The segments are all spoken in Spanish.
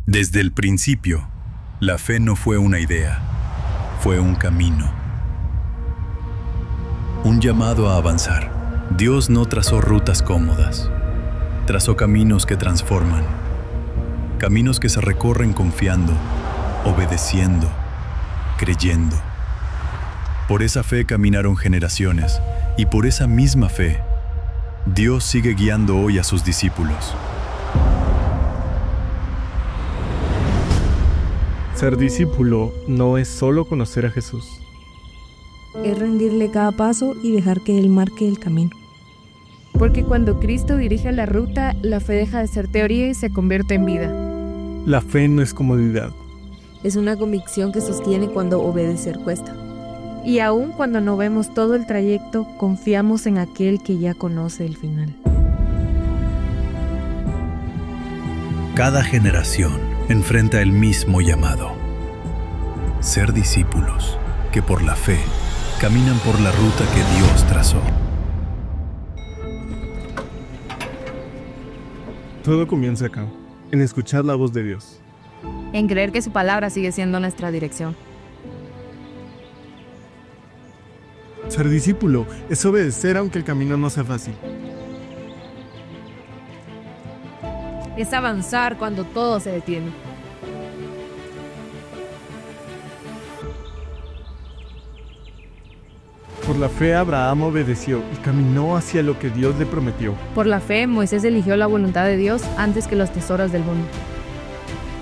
Desde el principio, la fe no fue una idea, fue un camino. Un llamado a avanzar. Dios no trazó rutas cómodas, trazó caminos que transforman, caminos que se recorren confiando, obedeciendo, creyendo. Por esa fe caminaron generaciones y por esa misma fe, Dios sigue guiando hoy a sus discípulos. Ser discípulo no es solo conocer a Jesús. Es rendirle cada paso y dejar que Él marque el camino. Porque cuando Cristo dirige la ruta, la fe deja de ser teoría y se convierte en vida. La fe no es comodidad. Es una convicción que sostiene cuando obedecer cuesta. Y aun cuando no vemos todo el trayecto, confiamos en aquel que ya conoce el final. Cada generación enfrenta el mismo llamado. Ser discípulos que por la fe caminan por la ruta que Dios trazó. Todo comienza acá, en escuchar la voz de Dios. En creer que su palabra sigue siendo nuestra dirección. Ser discípulo es obedecer aunque el camino no sea fácil. Es avanzar cuando todo se detiene. Por la fe Abraham obedeció y caminó hacia lo que Dios le prometió. Por la fe, Moisés eligió la voluntad de Dios antes que los tesoros del mundo.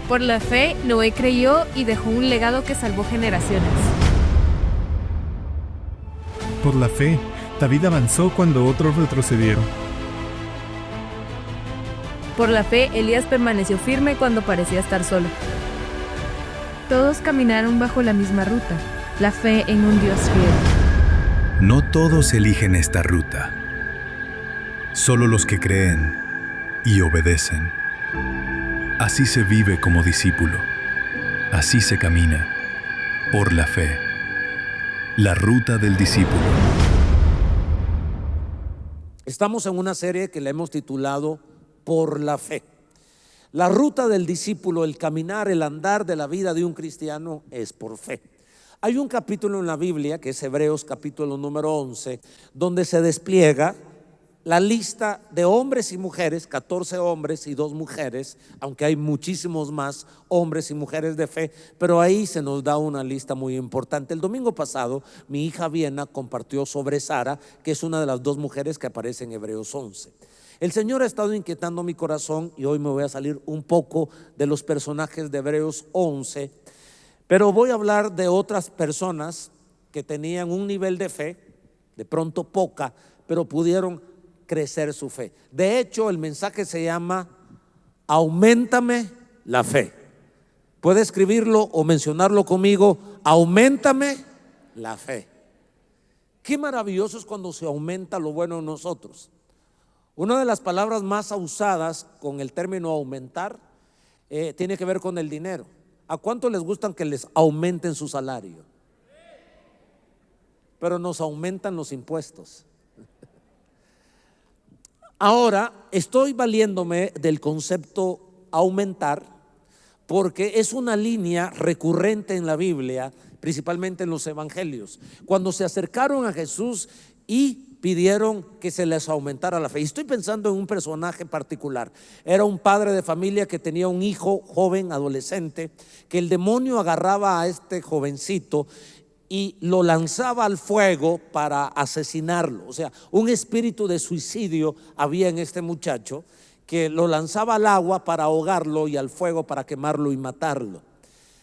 Por la fe, Noé creyó y dejó un legado que salvó generaciones. Por la fe, David avanzó cuando otros retrocedieron. Por la fe, Elías permaneció firme cuando parecía estar solo. Todos caminaron bajo la misma ruta, la fe en un Dios fiel. No todos eligen esta ruta, solo los que creen y obedecen. Así se vive como discípulo, así se camina, por la fe. La ruta del discípulo. Estamos en una serie que le hemos titulado Por la fe. La ruta del discípulo, el caminar, el andar de la vida de un cristiano es por fe. Hay un capítulo en la Biblia, que es Hebreos capítulo número 11, donde se despliega la lista de hombres y mujeres, 14 hombres y 2 mujeres, aunque hay muchísimos más hombres y mujeres de fe, pero ahí se nos da una lista muy importante. El domingo pasado, mi hija Viena compartió sobre Sara, que es una de las 2 mujeres que aparece en Hebreos 11. El Señor ha estado inquietando mi corazón y hoy me voy a salir un poco de los personajes de Hebreos 11, pero voy a hablar de otras personas que tenían un nivel de fe, de pronto poca, pero pudieron crecer su fe. De hecho, el mensaje se llama Auméntame la fe. Puede escribirlo o mencionarlo conmigo: auméntame la fe. Qué maravilloso es cuando se aumenta lo bueno en nosotros. Una de las palabras más usadas con el término aumentar tiene que ver con el dinero. ¿A cuánto les gustan que les aumenten su salario? Pero nos aumentan los impuestos. Ahora estoy valiéndome del concepto aumentar porque es una línea recurrente en la Biblia, principalmente en los evangelios. Cuando se acercaron a Jesús y pidieron que se les aumentara la fe. Y estoy pensando en un personaje particular. Era un padre de familia que tenía un hijo joven, adolescente, que el demonio agarraba a este jovencito y lo lanzaba al fuego para asesinarlo. O sea, un espíritu de suicidio había en este muchacho, que lo lanzaba al agua para ahogarlo y al fuego para quemarlo y matarlo.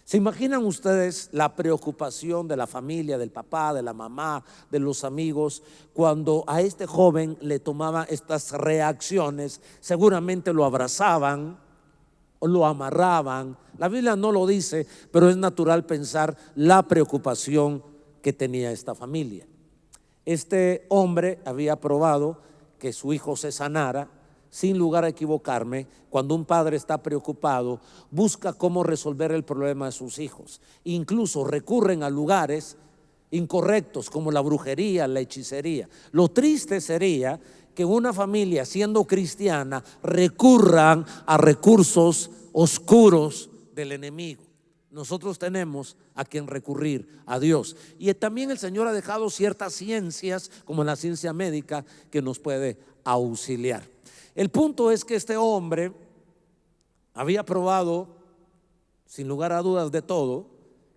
¿Se imaginan ustedes la preocupación de la familia, del papá, de la mamá, de los amigos, cuando a este joven le tomaban estas reacciones? Seguramente lo abrazaban o lo amarraban. La Biblia no lo dice, pero es natural pensar la preocupación que tenía esta familia. Este hombre había probado que su hijo se sanara. Sin lugar a equivocarme, cuando un padre está preocupado, busca cómo resolver el problema de sus hijos. Incluso recurren a lugares incorrectos como la brujería, la hechicería. Lo triste sería que una familia, siendo cristiana, recurran a recursos oscuros del enemigo. Nosotros tenemos a quien recurrir, a Dios. Y también el Señor ha dejado ciertas ciencias, como la ciencia médica, que nos puede auxiliar. El punto es que este hombre había probado, sin lugar a dudas, de todo.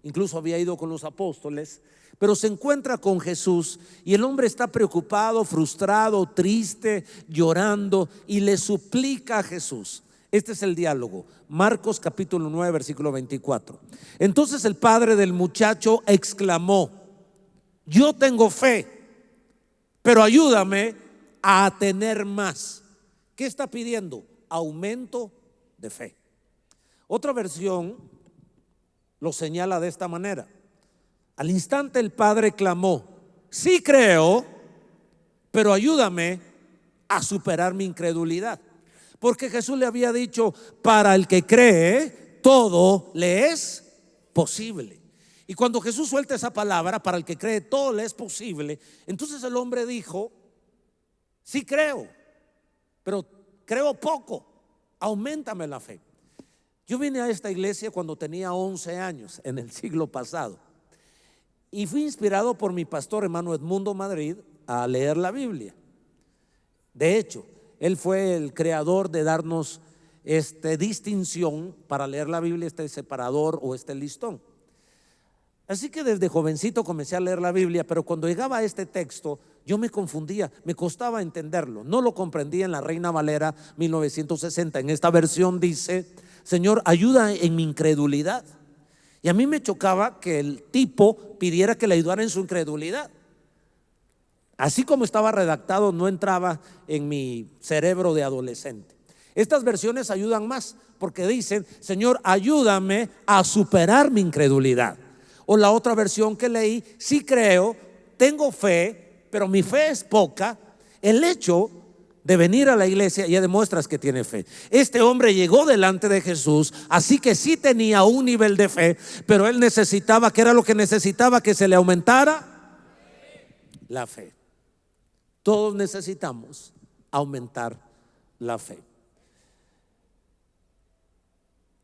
Incluso había ido con los apóstoles, pero se encuentra con Jesús y el hombre está preocupado, frustrado, triste, llorando, y le suplica a Jesús. Este es el diálogo, Marcos capítulo 9 versículo 24. Entonces el padre del muchacho exclamó: yo tengo fe, pero ayúdame a tener más. ¿Qué está pidiendo? Aumento de fe. Otra versión lo señala de esta manera: al instante el padre clamó: sí creo, pero ayúdame a superar mi incredulidad. Porque Jesús le había dicho: para el que cree, todo le es posible. Y cuando Jesús suelta esa palabra, para el que cree, todo le es posible, entonces el hombre dijo: sí creo, pero creo poco, auméntame la fe. Yo vine a esta iglesia cuando tenía 11 años, en el siglo pasado, y fui inspirado por mi pastor hermano Edmundo Madrid a leer la Biblia. De hecho, él fue el creador de darnos esta distinción para leer la Biblia, este separador o este listón. Así que desde jovencito comencé a leer la Biblia, pero cuando llegaba a este texto yo me confundía, me costaba entenderlo, no lo comprendía en la Reina Valera 1960. En esta versión dice: Señor, ayuda en mi incredulidad. Y a mí me chocaba que el tipo pidiera que le ayudara en su incredulidad. Así como estaba redactado, no entraba en mi cerebro de adolescente. Estas versiones ayudan más porque dicen: Señor, ayúdame a superar mi incredulidad. O la otra versión que leí: sí creo, tengo fe, pero mi fe es poca. El hecho de venir a la iglesia ya demuestras que tiene fe. Este hombre llegó delante de Jesús, así que sí tenía un nivel de fe, pero él necesitaba, ¿qué era lo que necesitaba? Que se le aumentara la fe. Todos necesitamos aumentar la fe.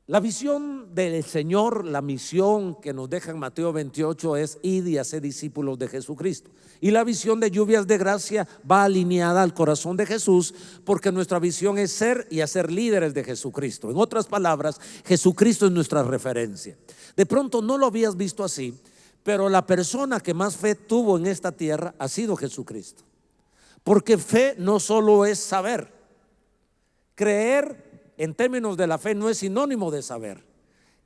La visión del Señor, la misión que nos deja en Mateo 28 es: id y haced discípulos de Jesucristo. Y la visión de lluvias de gracia va alineada al corazón de Jesús, porque nuestra visión es ser y hacer líderes de Jesucristo. En otras palabras, Jesucristo es nuestra referencia. De pronto no lo habías visto así, pero la persona que más fe tuvo en esta tierra ha sido Jesucristo. Porque fe no solo es saber. Creer en términos de la fe no es sinónimo de saber.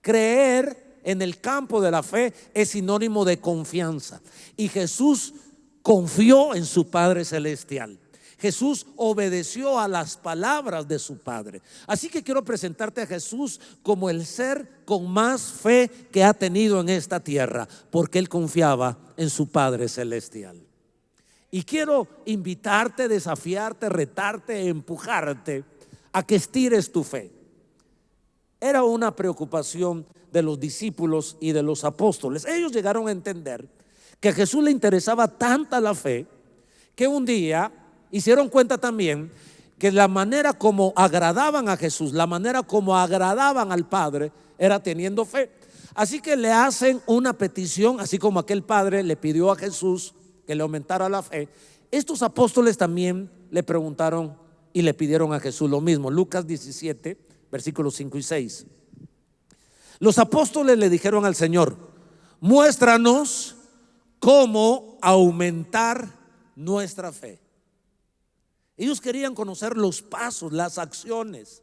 Creer en el campo de la fe es sinónimo de confianza. Y Jesús confió en su Padre Celestial. Jesús obedeció a las palabras de su Padre. Así que quiero presentarte a Jesús como el ser con más fe que ha tenido en esta tierra, porque Él confiaba en su Padre Celestial. Y quiero invitarte, desafiarte, retarte, empujarte a que estires tu fe. Era una preocupación de los discípulos y de los apóstoles. Ellos llegaron a entender que a Jesús le interesaba tanta la fe que un día hicieron cuenta también que la manera como agradaban a Jesús, la manera como agradaban al Padre, era teniendo fe. Así que le hacen una petición, así como aquel padre le pidió a Jesús que le aumentara la fe. Estos apóstoles también le preguntaron y le pidieron a Jesús lo mismo. Lucas 17, versículos 5 y 6. Los apóstoles le dijeron al Señor: muéstranos cómo aumentar nuestra fe. Ellos querían conocer los pasos, las acciones.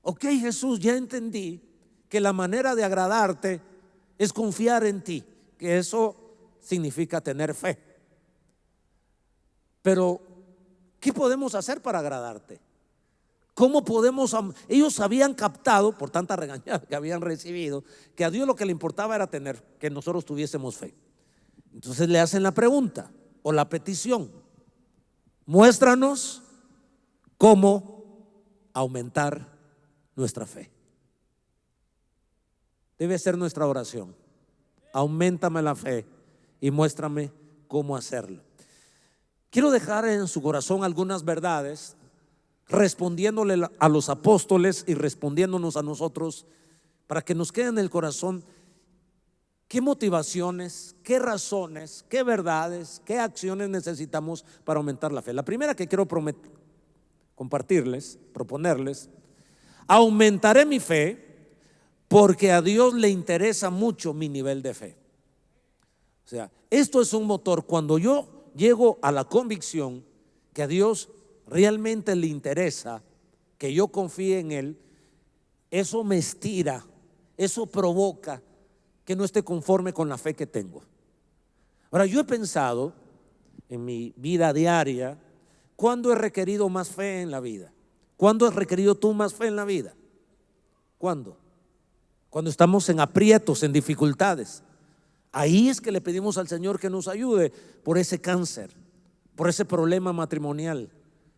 Ok, Jesús, ya entendí que la manera de agradarte es confiar en ti, que eso significa tener fe. Pero ¿qué podemos hacer para agradarte? ¿Cómo podemos? Ellos habían captado, por tanta regañada que habían recibido, que a Dios lo que le importaba era tener, que nosotros tuviésemos fe. Entonces le hacen la pregunta o la petición: muéstranos cómo aumentar nuestra fe. Debe ser nuestra oración: auméntame la fe y muéstrame cómo hacerlo. quiero dejar en su corazón algunas verdades, respondiéndole a los apóstoles y respondiéndonos a nosotros, para que nos quede en el corazón qué motivaciones, qué razones, qué verdades, qué acciones necesitamos para aumentar la fe. La primera que quiero compartirles, proponerles: aumentaré mi fe porque a Dios le interesa mucho mi nivel de fe. O sea, esto es un motor. Cuando yo llego a la convicción que a Dios realmente le interesa que yo confíe en Él, eso me estira, eso provoca que no esté conforme con la fe que tengo. Ahora, yo he pensado en mi vida diaria, ¿cuándo he requerido más fe en la vida? ¿Cuándo has requerido tú más fe en la vida? ¿Cuándo? Cuando estamos en aprietos, en dificultades. Ahí es que le pedimos al Señor que nos ayude por ese cáncer, por ese problema matrimonial,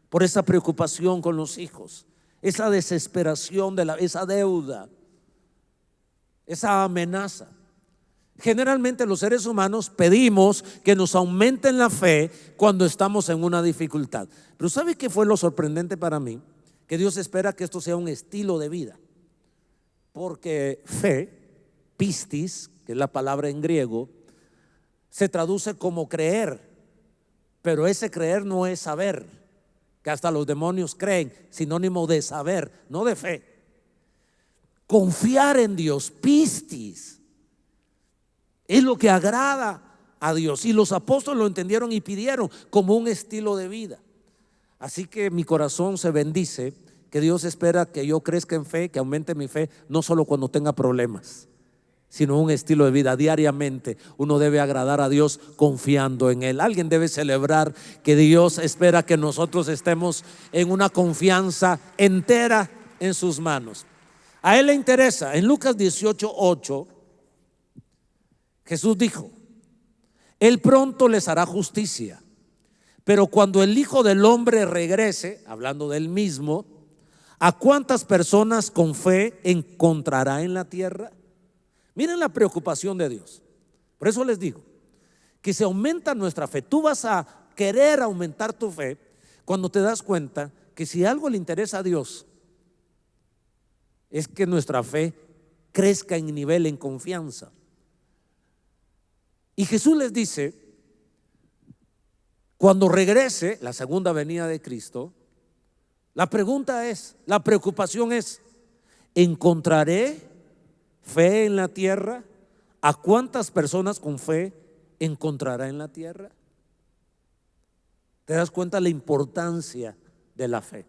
por esa preocupación con los hijos, esa desesperación esa deuda, esa amenaza. Generalmente los seres humanos pedimos que nos aumenten la fe cuando estamos en una dificultad. Pero ¿sabe qué fue lo sorprendente para mí? Que Dios espera que esto sea un estilo de vida. Porque fe, pistis, que es la palabra en griego, se traduce como creer. Pero ese creer no es saber, que hasta los demonios creen, sinónimo de saber, no de fe. Confiar en Dios, pistis, es lo que agrada a Dios. Y los apóstoles lo entendieron y pidieron como un estilo de vida. Así que mi corazón se bendice, que Dios espera que yo crezca en fe, que aumente mi fe, no solo cuando tenga problemas, sino un estilo de vida. Diariamente uno debe agradar a Dios confiando en Él. Alguien debe celebrar que Dios espera que nosotros estemos en una confianza entera en sus manos. A Él le interesa. En Lucas 18:8 Jesús dijo: Él pronto les hará justicia, pero cuando el Hijo del Hombre regrese, hablando de Él mismo, ¿a cuántas personas con fe encontrará en la tierra? Miren la preocupación de Dios. Por eso les digo que si aumenta nuestra fe, tú vas a querer aumentar tu fe cuando te das cuenta que si algo le interesa a Dios es que nuestra fe crezca en nivel, en confianza. Y Jesús les dice, cuando regrese la segunda venida de Cristo, la pregunta es, la preocupación es: ¿encontraré fe en la tierra? ¿A cuántas personas con fe encontrará en la tierra? ¿Te das cuenta la importancia de la fe?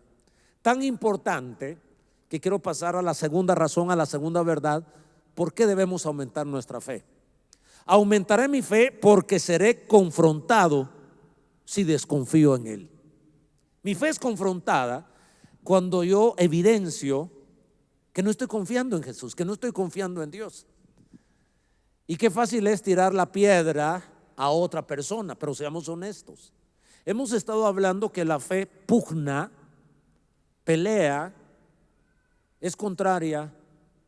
Tan importante que quiero pasar a la segunda razón, a la segunda verdad, ¿por qué debemos aumentar nuestra fe? Aumentaré mi fe porque seré confrontado si desconfío en Él. Mi fe es confrontada cuando yo evidencio que no estoy confiando en Jesús, que no estoy confiando en Dios. Y qué fácil es tirar la piedra a otra persona, pero seamos honestos. Hemos estado hablando que la fe pugna, pelea, es contraria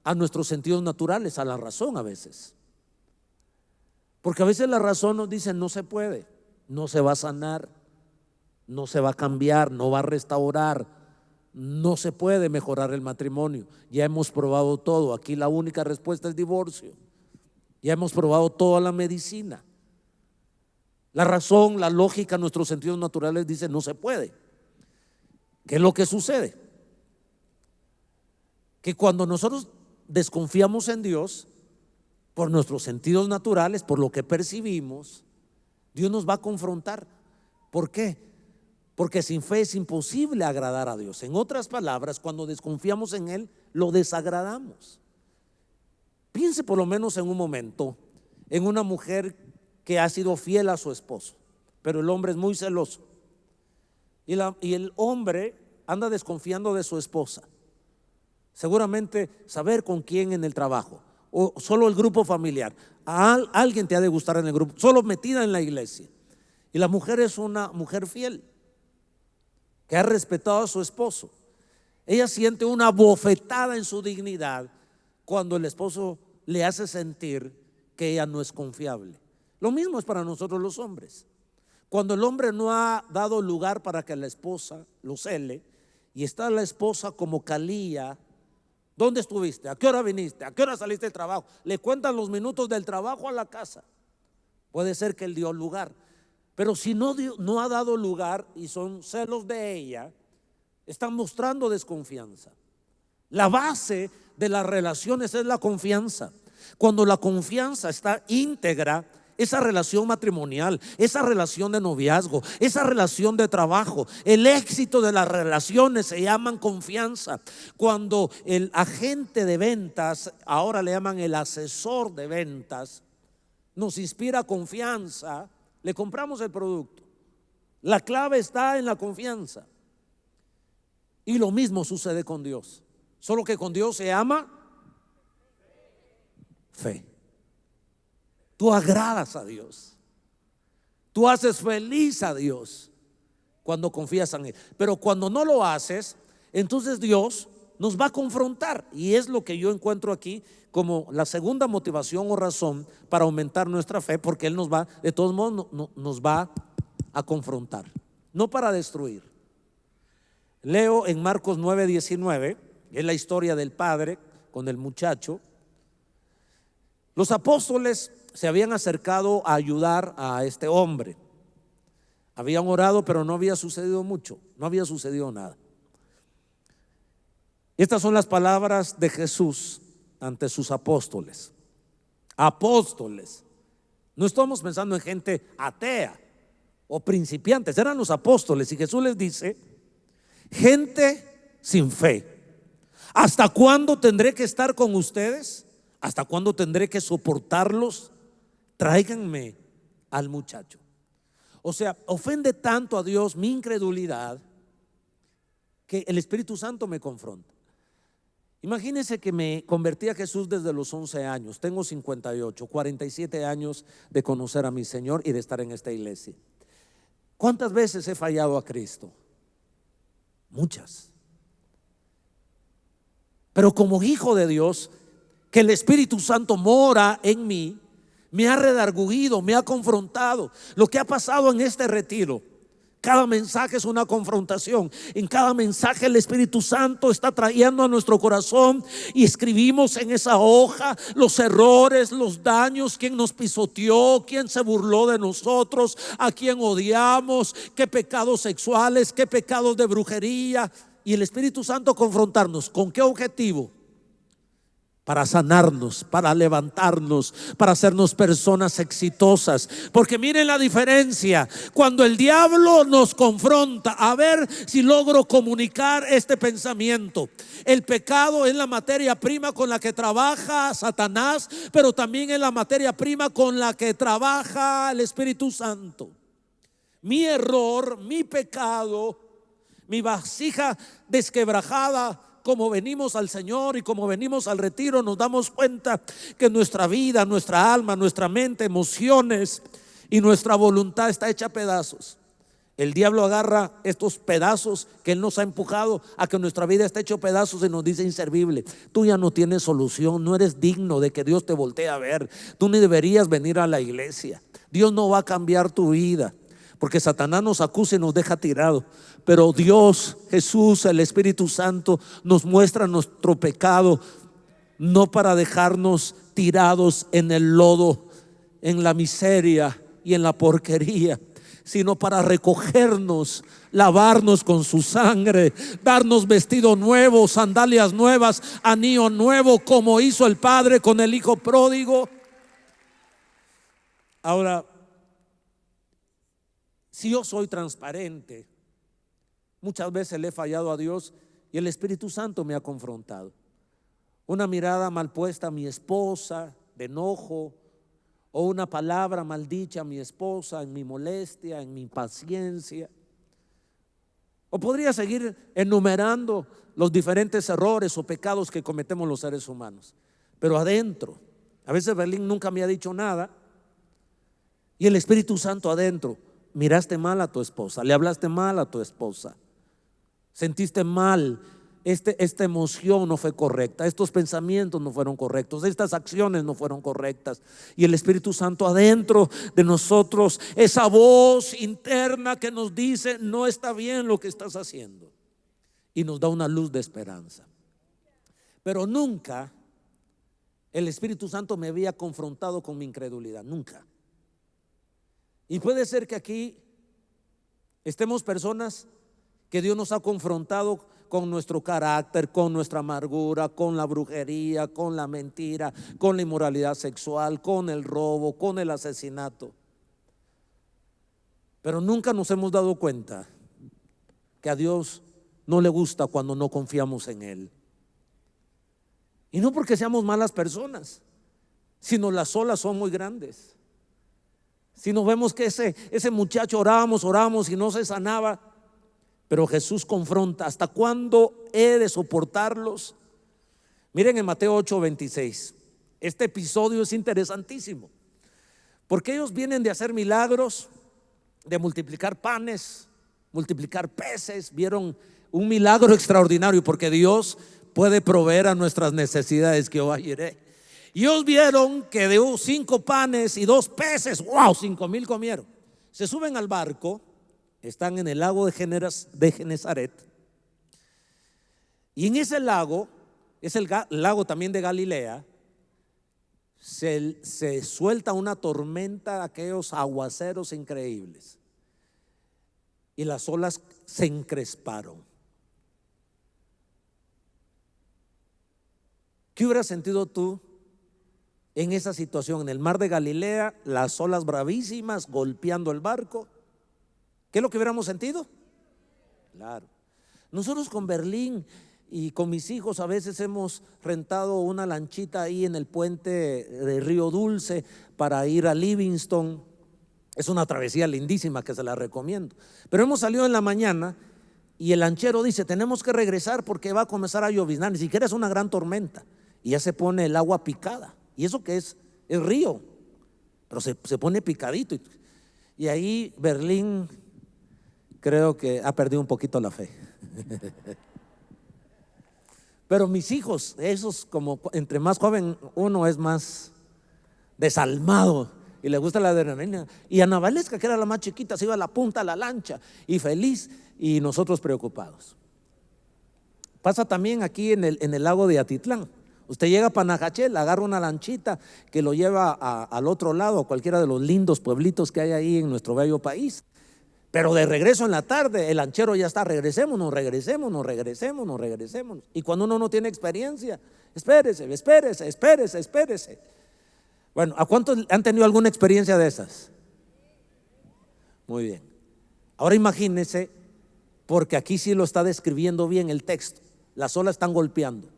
a nuestros sentidos naturales, a la razón a veces. Porque a veces la razón nos dice: no se puede, no se va a sanar, no se va a cambiar, no va a restaurar, no se puede mejorar el matrimonio. Ya hemos probado todo, aquí la única respuesta es divorcio. Ya hemos probado toda la medicina. La razón, la lógica, nuestros sentidos naturales dicen: no se puede. ¿Qué es lo que sucede? Que cuando nosotros desconfiamos en Dios, por nuestros sentidos naturales, por lo que percibimos, Dios nos va a confrontar. ¿Por qué? Porque sin fe es imposible agradar a Dios. En otras palabras, cuando desconfiamos en Él, lo desagradamos. Piense por lo menos en un momento en una mujer que ha sido fiel a su esposo, pero el hombre es muy celoso y el hombre anda desconfiando de su esposa. Seguramente saber con quién en el trabajo, o solo el grupo familiar. Alguien te ha de gustar en el grupo, solo metida en la iglesia. Y la mujer es una mujer fiel que ha respetado a su esposo. Ella siente una bofetada en su dignidad cuando el esposo le hace sentir que ella no es confiable. Lo mismo es para nosotros los hombres. Cuando el hombre no ha dado lugar para que la esposa lo cele y está la esposa como Calía. ¿Dónde estuviste? ¿A qué hora viniste? ¿A qué hora saliste del trabajo? Le cuentan los minutos del trabajo a la casa. Puede ser que él dio lugar, pero si no ha dado lugar y son celos de ella, están mostrando desconfianza. La base de las relaciones es la confianza. Cuando la confianza está íntegra, esa relación matrimonial, esa relación de noviazgo, esa relación de trabajo, el éxito de las relaciones se llaman confianza. Cuando el agente de ventas, ahora le llaman el asesor de ventas, nos inspira confianza, le compramos el producto. La clave está en la confianza. Y lo mismo sucede con Dios, solo que con Dios se llama fe. Tú agradas a Dios, tú haces feliz a Dios cuando confías en Él. Pero cuando no lo haces, entonces Dios nos va a confrontar. Y es lo que yo encuentro aquí como la segunda motivación o razón para aumentar nuestra fe, porque Él nos va, de todos modos, nos va a confrontar, no para destruir. Leo en Marcos 9:19, es la historia del padre con el muchacho. Los apóstoles se habían acercado a ayudar a este hombre. Habían orado, pero no había sucedido mucho, no había sucedido nada. Estas son las palabras de Jesús ante sus apóstoles. Apóstoles. No estamos pensando en gente atea o principiantes, eran los apóstoles. Y Jesús les dice: gente sin fe, ¿hasta cuándo tendré que estar con ustedes? ¿Hasta cuándo tendré que soportarlos? Tráiganme al muchacho. O sea, ofende tanto a Dios mi incredulidad que el Espíritu Santo me confronta. Imagínense que me convertí a Jesús desde los 11 años. Tengo 58, 47 años de conocer a mi Señor y de estar en esta iglesia. ¿Cuántas veces he fallado a Cristo? Muchas. Pero como hijo de Dios, que el Espíritu Santo mora en mí, me ha redarguido, me ha confrontado. Lo que ha pasado en este retiro, cada mensaje es una confrontación. En cada mensaje el Espíritu Santo está trayendo a nuestro corazón y escribimos en esa hoja los errores, los daños, quién nos pisoteó, quién se burló de nosotros, a quién odiamos, qué pecados sexuales, qué pecados de brujería. Y el Espíritu Santo confrontarnos. ¿Con qué objetivo? Para sanarnos, para levantarnos, para hacernos personas exitosas. Porque miren la diferencia. Cuando el diablo nos confronta, a ver si logro comunicar este pensamiento. El pecado es la materia prima con la que trabaja Satanás, pero también es la materia prima con la que trabaja el Espíritu Santo. Mi error, mi pecado, mi vasija desquebrajada, como venimos al Señor y como venimos al retiro, nos damos cuenta que nuestra vida, nuestra alma, nuestra mente, emociones y nuestra voluntad está hecha a pedazos. El diablo agarra estos pedazos que Él nos ha empujado a que nuestra vida esté hecha a pedazos y nos dice: inservible, tú ya no tienes solución, no eres digno de que Dios te voltee a ver, tú ni deberías venir a la iglesia, Dios no va a cambiar tu vida. Porque Satanás nos acusa y nos deja tirado. Pero Dios, Jesús, el Espíritu Santo nos muestra nuestro pecado, no para dejarnos tirados en el lodo, en la miseria y en la porquería, sino para recogernos, lavarnos con su sangre, darnos vestido nuevo, sandalias nuevas, anillo nuevo, como hizo el Padre con el Hijo pródigo. Ahora, si yo soy transparente, muchas veces le he fallado a Dios y el Espíritu Santo me ha confrontado. Una mirada mal puesta a mi esposa, de enojo, o una palabra maldicha a mi esposa, en mi molestia, en mi impaciencia. O podría seguir enumerando los diferentes errores o pecados que cometemos los seres humanos. Pero adentro, a veces Berlín nunca me ha dicho nada y el Espíritu Santo adentro: miraste mal a tu esposa, le hablaste mal a tu esposa, sentiste mal esta emoción no fue correcta, estos pensamientos no fueron correctos, estas acciones no fueron correctas. Y el Espíritu Santo adentro de nosotros, esa voz interna que nos dice: no está bien lo que estás haciendo, y nos da una luz de esperanza. Pero nunca el Espíritu Santo me había confrontado con mi incredulidad, nunca. Y puede ser que aquí estemos personas que Dios nos ha confrontado con nuestro carácter, con nuestra amargura, con la brujería, con la mentira, con la inmoralidad sexual, con el robo, con el asesinato. Pero nunca nos hemos dado cuenta que a Dios no le gusta cuando no confiamos en Él. Y no porque seamos malas personas, sino las olas son muy grandes. Si nos vemos que ese muchacho oramos y no se sanaba, pero Jesús confronta: ¿hasta cuándo he de soportarlos? Miren en Mateo 8:26. Este episodio es interesantísimo, porque ellos vienen de hacer milagros, de multiplicar panes, multiplicar peces. Vieron un milagro extraordinario, porque Dios puede proveer a nuestras necesidades. Que iré. Y ellos vieron que de 5 panes y 2 peces, wow, 5,000 comieron. Se suben al barco, están en el lago de Genezaret, y en ese lago, es el lago también de Galilea, se suelta una tormenta, aquellos aguaceros increíbles, y las olas se encresparon. ¿Qué hubieras sentido tú en esa situación? En el mar de Galilea, las olas bravísimas golpeando el barco. ¿Qué es lo que hubiéramos sentido? Claro. Nosotros con Berlín y con mis hijos a veces hemos rentado una lanchita ahí en el puente de Río Dulce para ir a Livingston. Es una travesía lindísima que se la recomiendo. Pero hemos salido en la mañana y el lanchero dice: tenemos que regresar porque va a comenzar a lloviznar, ni siquiera es una gran tormenta, y ya se pone el agua picada. Y eso que es río, pero se pone picadito. Y ahí Berlín creo que ha perdido un poquito la fe. Pero mis hijos, esos, como entre más joven uno es más desalmado y le gusta la adrenalina. Y Ana Valesca, que era la más chiquita, se iba a la punta de la lancha y feliz, y nosotros preocupados. Pasa también aquí en el lago de Atitlán. Usted llega a Panajachel, agarra una lanchita que lo lleva al otro lado, a cualquiera de los lindos pueblitos que hay ahí en nuestro bello país. Pero de regreso en la tarde, el lanchero ya está: regresémonos. Y cuando uno no tiene experiencia, espérese. Bueno, ¿a cuántos han tenido alguna experiencia de esas? Muy bien. Ahora imagínense, porque aquí sí lo está describiendo bien el texto. Las olas están golpeando.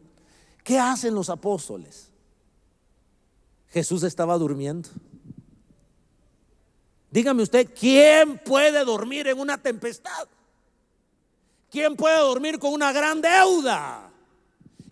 ¿Qué hacen los apóstoles? Jesús estaba durmiendo. Dígame usted, ¿quién puede dormir en una tempestad? ¿Quién puede dormir con una gran deuda?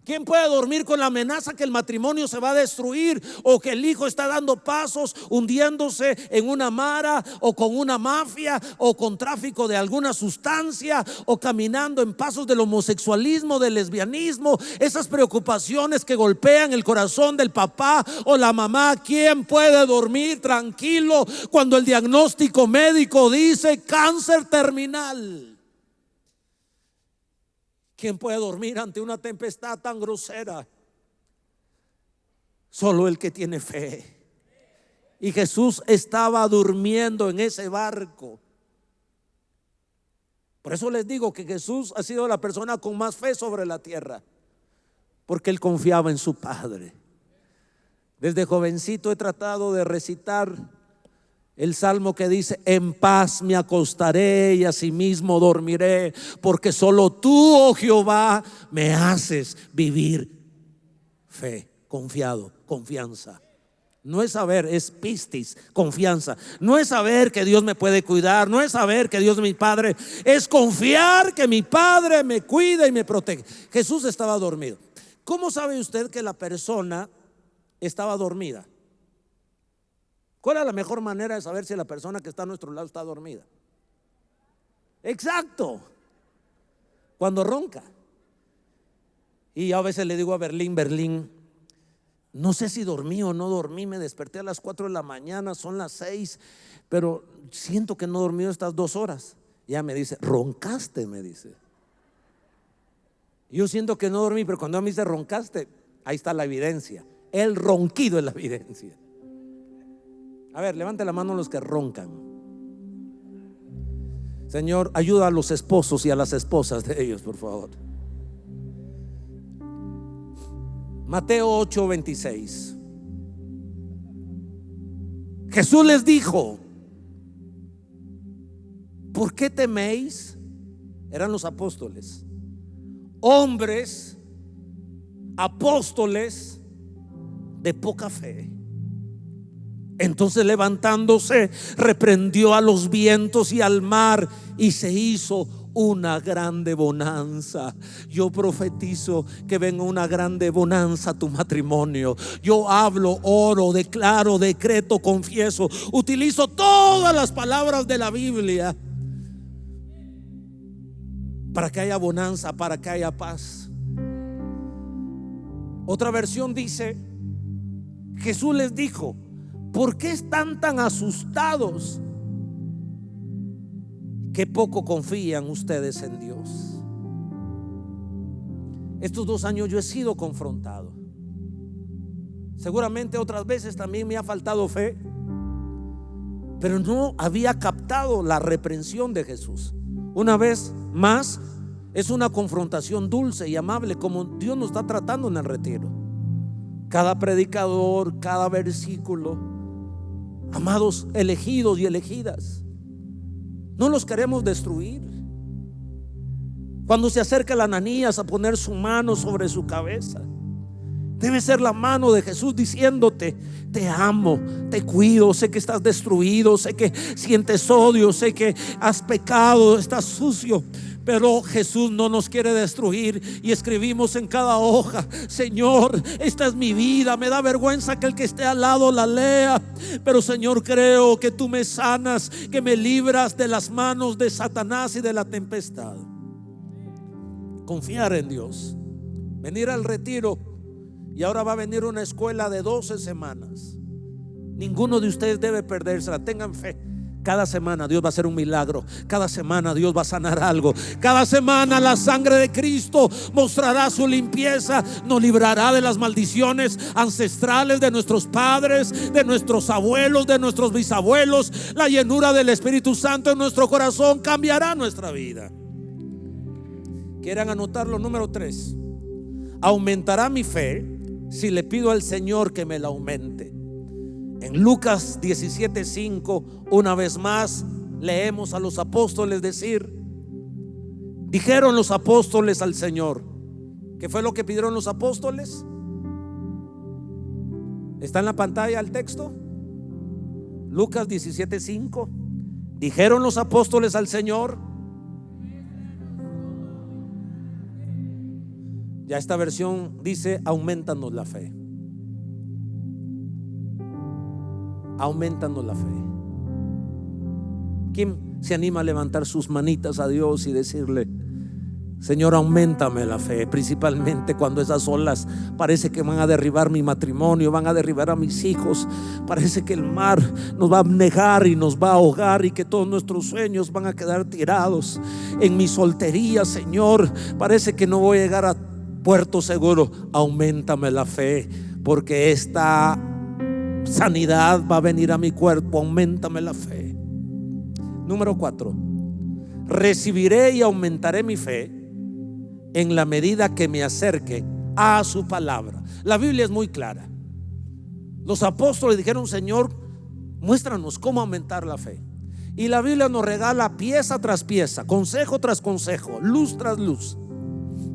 ¿Quién puede dormir con la amenaza que el matrimonio se va a destruir, o que el hijo está dando pasos hundiéndose en una mara, o con una mafia, o con tráfico de alguna sustancia, o caminando en pasos del homosexualismo, del lesbianismo? Esas preocupaciones que golpean el corazón del papá o la mamá. ¿Quién puede dormir tranquilo cuando el diagnóstico médico dice cáncer terminal? ¿Quién puede dormir ante una tempestad tan grosera? Solo el que tiene fe. Y Jesús estaba durmiendo en ese barco. Por eso les digo que Jesús ha sido la persona con más fe sobre la tierra, porque Él confiaba en su Padre. Desde jovencito he tratado de recitar el salmo que dice: en paz me acostaré y asimismo dormiré, porque solo tú, oh Jehová, me haces vivir. Fe, confiado, confianza. No es saber, es pistis, confianza. No es saber que Dios me puede cuidar, no es saber que Dios es mi Padre, es confiar que mi Padre me cuida y me protege. Jesús estaba dormido. ¿Cómo sabe usted que la persona estaba dormida? ¿Cuál es la mejor manera de saber si la persona que está a nuestro lado está dormida? Exacto, cuando ronca. Y a veces le digo a Berlín, no sé si dormí o no dormí, me desperté a las 4 de la mañana, son las 6, pero siento que no dormí estas 2 horas. Ya me dice, roncaste, me dice. Yo siento que no dormí, pero cuando me dice roncaste, ahí está la evidencia. El ronquido es la evidencia. A ver, levante la mano los que roncan. Señor, ayuda a los esposos y a las esposas de ellos, por favor. Mateo 8:26. Jesús les dijo: ¿por qué teméis? Eran los apóstoles, hombres, apóstoles de poca fe. Entonces, levantándose, reprendió a los vientos y al mar, y se hizo una grande bonanza. Yo profetizo que venga una grande bonanza a tu matrimonio. Yo hablo, oro, declaro, decreto, confieso, utilizo todas las palabras de la Biblia para que haya bonanza, para que haya paz. Otra versión dice: Jesús les dijo: ¿por qué están tan asustados? Que poco confían ustedes en Dios. Estos 2 años yo he sido confrontado. Seguramente otras veces también me ha faltado fe, pero no había captado la reprensión de Jesús. Una vez más, es una confrontación dulce y amable, como Dios nos está tratando en el retiro. Cada predicador, cada versículo. Amados elegidos y elegidas, no los queremos destruir. Cuando se acerca el Ananías a poner su mano sobre su cabeza, debe ser la mano de Jesús diciéndote: te amo, te cuido, sé que estás destruido, sé que sientes odio, sé que has pecado, estás sucio, pero Jesús no nos quiere destruir. Y escribimos en cada hoja: Señor, esta es mi vida, me da vergüenza que el que esté al lado la lea, pero Señor, creo que tú me sanas, que me libras de las manos de Satanás y de la tempestad. Confiar en Dios, venir al retiro. Y ahora va a venir una escuela de 12 semanas. Ninguno de ustedes debe perdérsela. Tengan fe. Cada semana Dios va a hacer un milagro. Cada semana Dios va a sanar algo. Cada semana la sangre de Cristo mostrará su limpieza. Nos librará de las maldiciones ancestrales de nuestros padres, de nuestros abuelos, de nuestros bisabuelos. La llenura del Espíritu Santo en nuestro corazón cambiará nuestra vida. ¿Quieren anotarlo? Número 3. Aumentará mi fe si le pido al Señor que me la aumente. En Lucas 17:5, una vez más leemos a los apóstoles decir: dijeron los apóstoles al Señor. ¿Qué fue lo que pidieron los apóstoles? ¿Está en la pantalla el texto? Lucas 17:5. Dijeron los apóstoles al Señor. Ya esta versión dice: aumentanos la fe. Aumentanos la fe. ¿Quién se anima a levantar sus manitas a Dios y decirle: Señor, auméntame la fe? Principalmente cuando esas olas parece que van a derribar mi matrimonio, van a derribar a mis hijos. Parece que el mar nos va a negar y nos va a ahogar, y que todos nuestros sueños van a quedar tirados. En mi soltería, Señor, parece que no voy a llegar a puerto seguro. Auméntame la fe, porque esta sanidad va a venir a mi cuerpo. Auméntame la fe. Número 4. Recibiré y aumentaré mi fe en la medida que me acerque a su palabra. La Biblia es muy clara. Los apóstoles dijeron: Señor, muéstranos cómo aumentar la fe. Y la Biblia nos regala pieza tras pieza, consejo tras consejo, luz tras luz.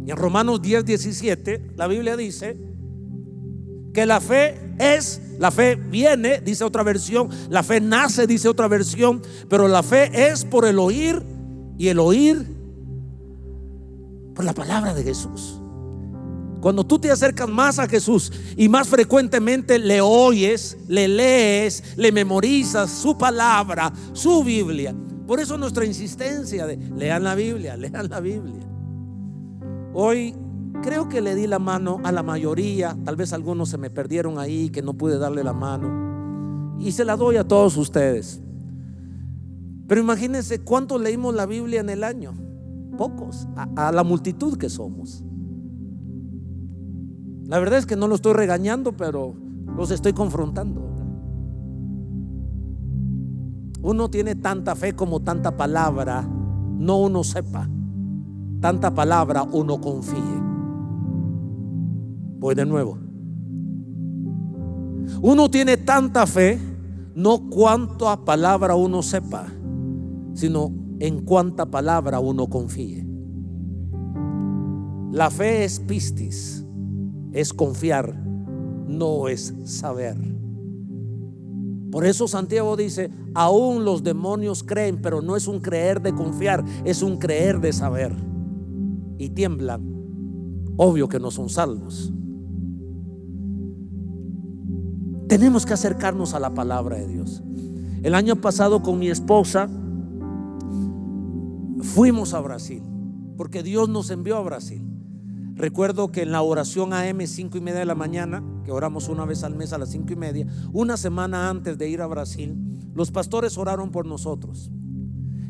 Y en Romanos 10:17 la Biblia dice que la fe viene, dice otra versión, la fe nace, dice otra versión, pero la fe es por el oír, y el oír por la palabra de Jesús. Cuando tú te acercas más a Jesús y más frecuentemente le oyes, le lees, le memorizas su palabra, su Biblia. Por eso nuestra insistencia de lean la Biblia, lean la Biblia. Hoy Creo que le di la mano a la mayoría, tal vez algunos se me perdieron ahí que no pude darle la mano, y se la doy a todos ustedes. Pero imagínense cuánto leímos la Biblia en el año. Pocos, a la multitud que somos. La verdad es que no lo estoy regañando, pero los estoy confrontando. Uno tiene tanta fe como tanta palabra no uno sepa, tanta palabra uno confíe. Voy de nuevo. Uno tiene tanta fe no cuánta palabra uno sepa, sino en cuánta palabra uno confíe. La fe es pistis, es confiar, no es saber. Por eso Santiago dice: aún los demonios creen, pero no es un creer de confiar, es un creer de saber. Y tiemblan. Obvio que no son salvos. Tenemos que acercarnos a la palabra de Dios. El año pasado con mi esposa fuimos a Brasil, porque Dios nos envió a Brasil. Recuerdo que en la oración AM 5:30 de la mañana, que oramos una vez al mes a las 5:30, una semana antes de ir a Brasil, los pastores oraron por nosotros.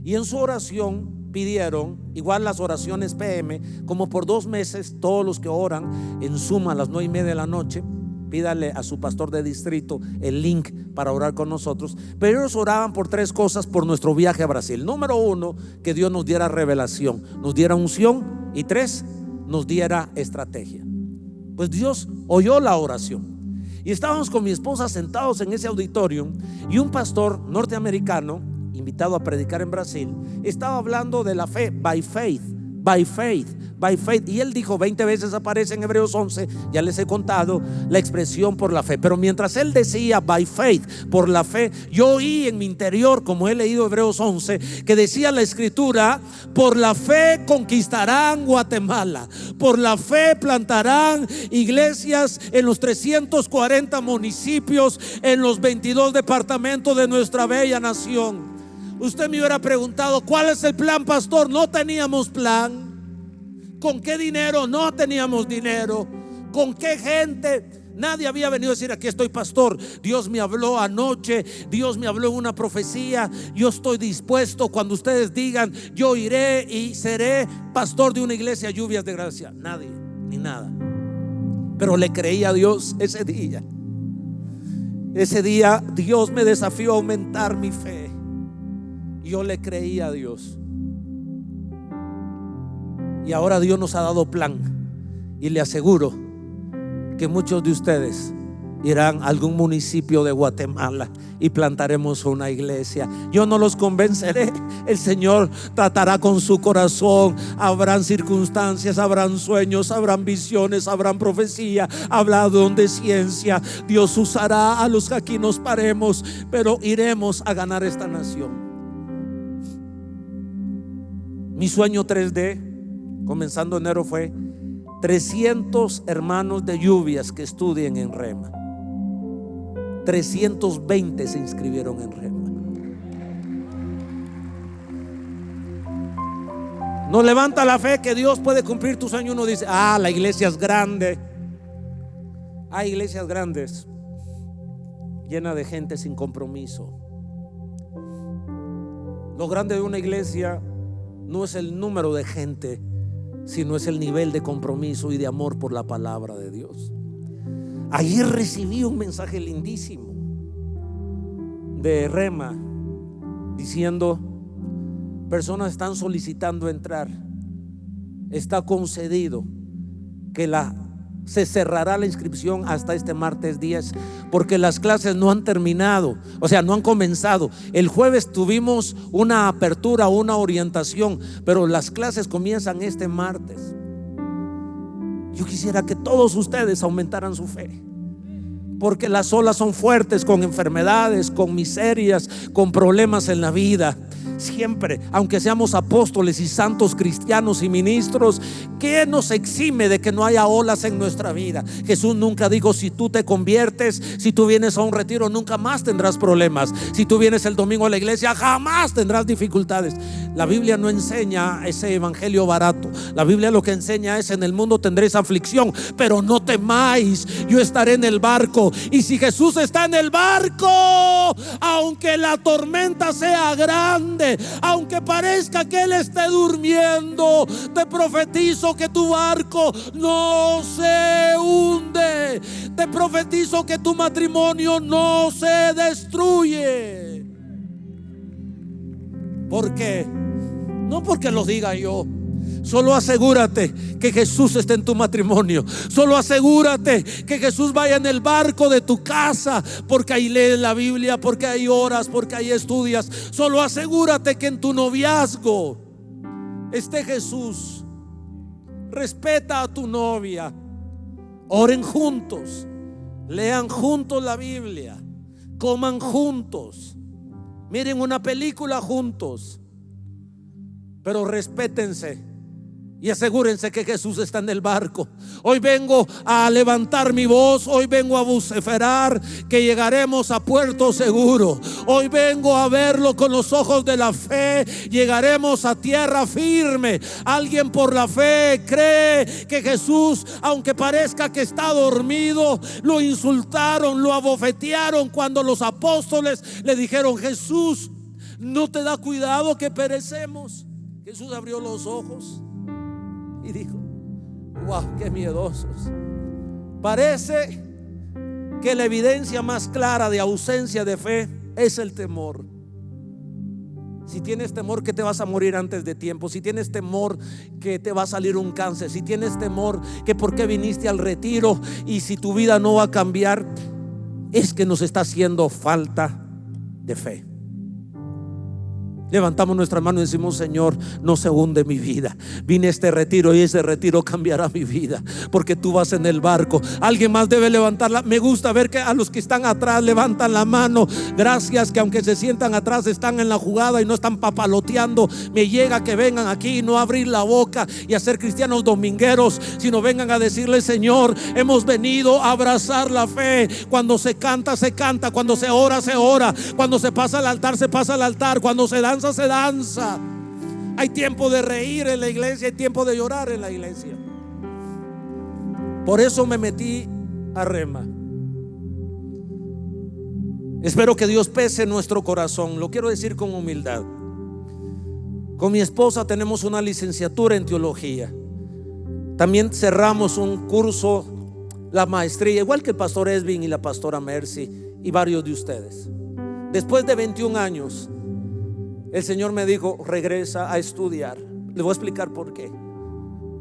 Y en su oración pidieron, igual las oraciones PM, como por 2 meses, todos los que oran en suma a las 9:30 de la noche, pídale a su pastor de distrito el link para orar con nosotros. Pero ellos oraban por 3 cosas por nuestro viaje a Brasil. Número 1, que Dios nos diera revelación, nos diera unción, y 3, nos diera estrategia. Pues Dios oyó la oración. Y estábamos con mi esposa sentados en ese auditorio, y un pastor norteamericano invitado a predicar en Brasil estaba hablando de la fe, by faith, by faith, by faith. Y él dijo, 20 veces aparece en Hebreos 11, ya les he contado la expresión por la fe. Pero mientras él decía by faith, por la fe, yo oí en mi interior, como he leído Hebreos 11, que decía la escritura: por la fe conquistarán Guatemala, por la fe plantarán iglesias en los 340 municipios, en los 22 departamentos de nuestra bella nación. Usted me hubiera preguntado, ¿cuál es el plan, pastor? No teníamos plan. ¿Con qué dinero? No teníamos dinero. ¿Con qué gente? Nadie había venido a decir: aquí estoy, pastor, Dios me habló anoche, Dios me habló en una profecía, yo estoy dispuesto. Cuando ustedes digan, yo iré y seré pastor de una iglesia, Lluvias de Gracia. Nadie, ni nada. Pero le creí a Dios ese día. Ese día Dios me desafió a aumentar mi fe. Yo le creí a Dios. Y ahora Dios nos ha dado plan. Y le aseguro que muchos de ustedes irán a algún municipio de Guatemala y plantaremos una iglesia. Yo no los convenceré. El Señor tratará con su corazón. Habrán circunstancias, habrán sueños, habrán visiones, habrán profecía, habrá don de ciencia. Dios usará a los que aquí nos paremos, pero iremos a ganar esta nación. Mi sueño 3D, comenzando enero, fue 300 hermanos de Lluvias que estudien en Rema. 320 se inscribieron en Rema. Nos levanta la fe que Dios puede cumplir tu sueño. Uno dice: la iglesia es grande. Hay iglesias grandes, llenas de gente sin compromiso. Lo grande de una iglesia no es el número de gente, sino es el nivel de compromiso y de amor por la palabra de Dios. Ayer recibí un mensaje lindísimo de Rema diciendo: personas están solicitando entrar, está concedido que se cerrará la inscripción hasta este martes 10, porque las clases no han terminado, o sea, no han comenzado. El jueves tuvimos una apertura, una orientación, pero las clases comienzan este martes. Yo quisiera que todos ustedes aumentaran su fe, porque las olas son fuertes, con enfermedades, con miserias, con problemas en la vida. siempre, aunque seamos apóstoles y santos cristianos y ministros, ¿qué nos exime de que no haya olas en nuestra vida? Jesús nunca dijo: si tú te conviertes, si tú vienes a un retiro, nunca más tendrás problemas. Si tú vienes el domingo a la iglesia, jamás tendrás dificultades. La Biblia no enseña ese evangelio barato. La Biblia lo que enseña es: en el mundo tendréis aflicción, pero no temáis, yo estaré en el barco. Y si Jesús está en el barco, aunque la tormenta sea grande, aunque parezca que Él esté durmiendo, te profetizo que tu barco no se hunde. Te profetizo que tu matrimonio no se destruye. ¿Por qué? No porque lo diga yo. Solo asegúrate que Jesús esté en tu matrimonio. Solo asegúrate que Jesús vaya en el barco de tu casa, porque ahí lees la Biblia, porque ahí oras, porque ahí estudias. Solo asegúrate que en tu noviazgo esté Jesús. Respeta a tu novia. Oren juntos, lean juntos la Biblia, coman juntos, miren una película juntos, pero respétense y asegúrense que Jesús está en el barco. Hoy vengo a levantar mi voz, hoy vengo a vociferar que llegaremos a puerto seguro. Hoy vengo a verlo con los ojos de la fe. Llegaremos a tierra firme. Alguien por la fe cree que Jesús, aunque parezca que está dormido, lo insultaron, lo abofetearon cuando los apóstoles le dijeron: Jesús, ¿no te da cuidado que perecemos? Jesús abrió los ojos y dijo: wow, qué miedosos. Parece que la evidencia más clara de ausencia de fe es el temor. Si tienes temor que te vas a morir antes de tiempo, si tienes temor que te va a salir un cáncer, si tienes temor que por qué viniste al retiro y si tu vida no va a cambiar, es que nos está haciendo falta de fe. Levantamos nuestra mano y decimos: Señor, no se hunde mi vida. Vine a este retiro y ese retiro cambiará mi vida, porque tú vas en el barco. Alguien más debe levantarla. Me gusta ver que a los que están atrás levantan la mano. Gracias, que aunque se sientan atrás están en la jugada y no están papaloteando. Me llega que vengan aquí y no abrir la boca y a ser cristianos domingueros, sino vengan a decirle: Señor, hemos venido a abrazar la fe. Cuando se canta, se canta. Cuando se ora, se ora. Cuando se pasa al altar, se pasa al altar. Cuando se danza, se danza. Hay tiempo de reír en la iglesia, hay tiempo de llorar en la iglesia. Por eso me metí a Rema. Espero que Dios pese nuestro corazón. Lo quiero decir con humildad. Con mi esposa tenemos una licenciatura en teología. También cerramos un curso, la maestría, igual que el pastor Esvin y la pastora Mercy y varios de ustedes. Después de 21 años el Señor me dijo: regresa a estudiar. Le voy a explicar por qué.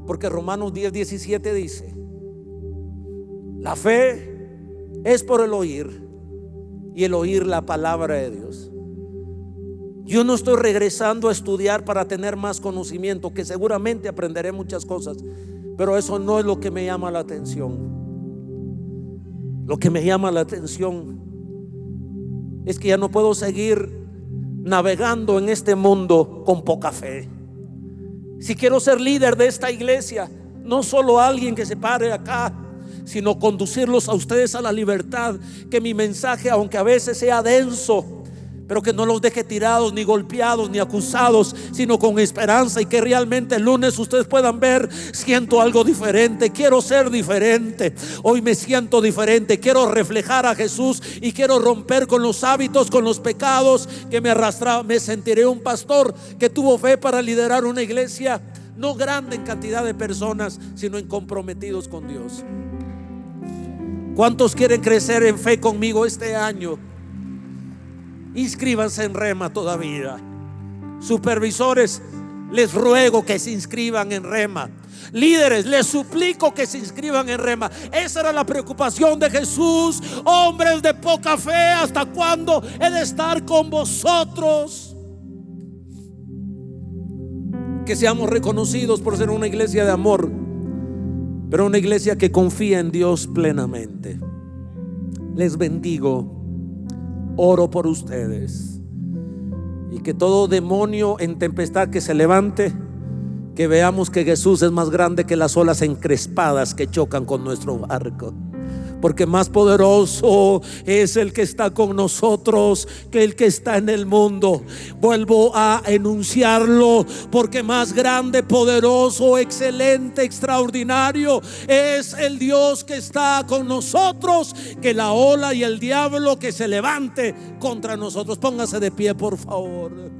Porque Romanos 10:17 dice: la fe es por el oír, y el oír la palabra de Dios. Yo no estoy regresando a estudiar para tener más conocimiento, que seguramente aprenderé muchas cosas, pero eso no es lo que me llama la atención. Lo que me llama la atención es que ya no puedo seguir navegando en este mundo con poca fe. Si quiero ser líder de esta iglesia, no solo alguien que se pare acá, sino conducirlos a ustedes a la libertad. Que mi mensaje, aunque a veces sea denso, pero que no los deje tirados, ni golpeados, ni acusados, sino con esperanza, y que realmente el lunes ustedes puedan ver: siento algo diferente, quiero ser diferente, hoy me siento diferente, quiero reflejar a Jesús y quiero romper con los hábitos, con los pecados que me arrastraban. Me sentiré un pastor que tuvo fe para liderar una iglesia no grande en cantidad de personas, sino en comprometidos con Dios. ¿Cuántos quieren crecer en fe conmigo este año? Inscríbanse en Rema todavía. Supervisores, les ruego que se inscriban en Rema. Líderes, les suplico que se inscriban en Rema. Esa era la preocupación de Jesús. Hombres de poca fe, ¿hasta cuándo he de estar con vosotros? Que seamos reconocidos por ser una iglesia de amor, pero una iglesia que confía en Dios plenamente. Les bendigo. Oro por ustedes Y que todo demonio en tempestad que se levante, que veamos que Jesús es más grande que las olas encrespadas que chocan con nuestro barco. Porque más poderoso es el que está con nosotros que el que está en el mundo. Vuelvo a enunciarlo, porque más grande, poderoso, excelente, extraordinario es el Dios que está con nosotros que la ola y el diablo que se levante contra nosotros. Póngase de pie, por favor.